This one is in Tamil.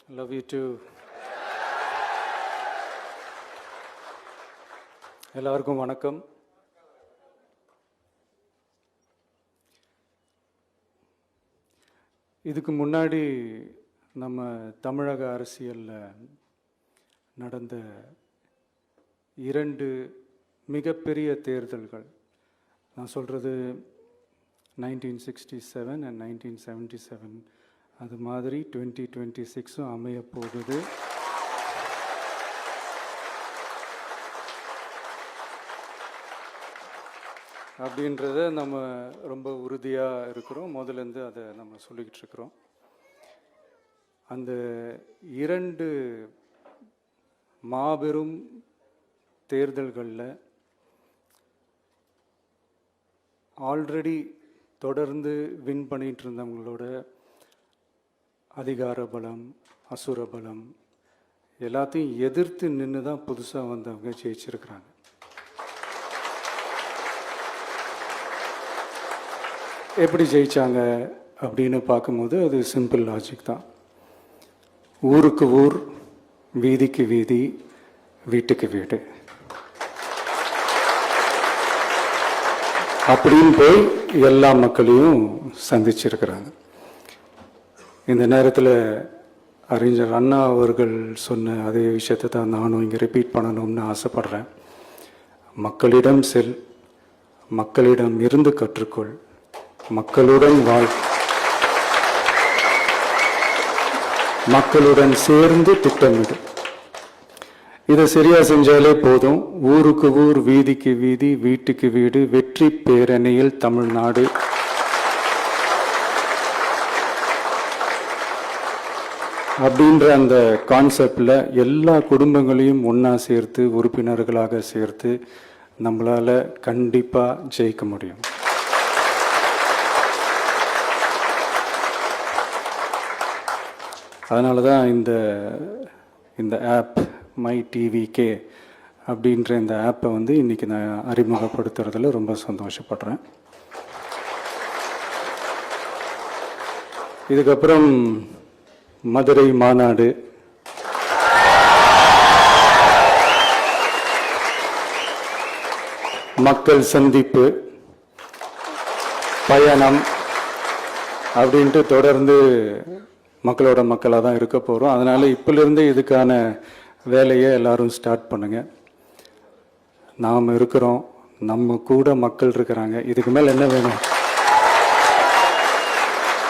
Love you too. எல்லாருக்கும் வணக்கம். இதுக்கு முன்னாடி நம்ம தமிழக அரசியலில் நடந்த 2 மிகப்பெரிய தேர்தல்கள், நான் சொல்கிறது 1967 and 1977, அது மாதிரி 2026 அமைய போகுது. அப்படின்றத நம்ம ரொம்ப உறுதியாக இருக்கிறோம். முதலேருந்து அதை நம்ம சொல்லிக்கிட்டு இருக்கிறோம். அந்த 2 மாபெரும் தேர்தல்களில் ஆல்ரெடி தொடர்ந்து வின் பண்ணிகிட்டு இருந்தவங்களோட அதிகார பலம், அசுர பலம் எல்லாத்தையும் எதிர்த்து நின்று தான் புதுசாக வந்தவங்க ஜெயிச்சிருக்கிறாங்க. எப்படி ஜெயித்தாங்க அப்படின்னு பார்க்கும்போது அது சிம்பிள் லாஜிக் தான். ஊருக்கு ஊர், வீதிக்கு வீதி, வீட்டுக்கு வீடு அப்படின்னு போய் எல்லா மக்களையும் சந்திச்சிருக்கிறாங்க. இந்த நேரத்தில் அறிஞர் அண்ணா அவர்கள் சொன்ன அதே விஷயத்தை தான் நானும் இங்கே ரிப்பீட் பண்ணணும்னு ஆசைப்படுறேன். மக்களிடம் செல், மக்களிடம் இருந்து கற்றுக்கொள், மக்களுடன் வாழ், மக்களுடன் சேர்ந்து திட்டமிடு. இதை சரியா செஞ்சாலே போதும். ஊருக்கு ஊர், வீதிக்கு வீதி, வீட்டுக்கு வீடு, வெற்றி பேரணியில் தமிழ்நாடு அப்படின்ற அந்த கான்செப்டில் எல்லா குடும்பங்களையும் ஒன்றா சேர்த்து, உறுப்பினர்களாக சேர்த்து நம்மளால் கண்டிப்பாக ஜெயிக்க முடியும். அதனால தான் இந்த ஆப் மை டிவிகே அப்படின்ற இந்த ஆப்பை இன்றைக்கி நான் அறிமுகப்படுத்துறதுல ரொம்ப சந்தோஷப்படுறேன். இதுக்கப்புறம் மதுரை மாநாடு, மக்கள் சந்திப்பு, பயணம் அப்படின்ட்டு தொடர்ந்து மக்களோட மக்களாக தான் இருக்க போகிறோம். அதனால் இப்போலேருந்து இதுக்கான வேலையை எல்லாரும் ஸ்டார்ட் பண்ணுங்கள். நாம் இருக்கிறோம், நம்ம கூட மக்கள் இருக்கிறாங்க. இதுக்கு மேலே என்ன வேணும்?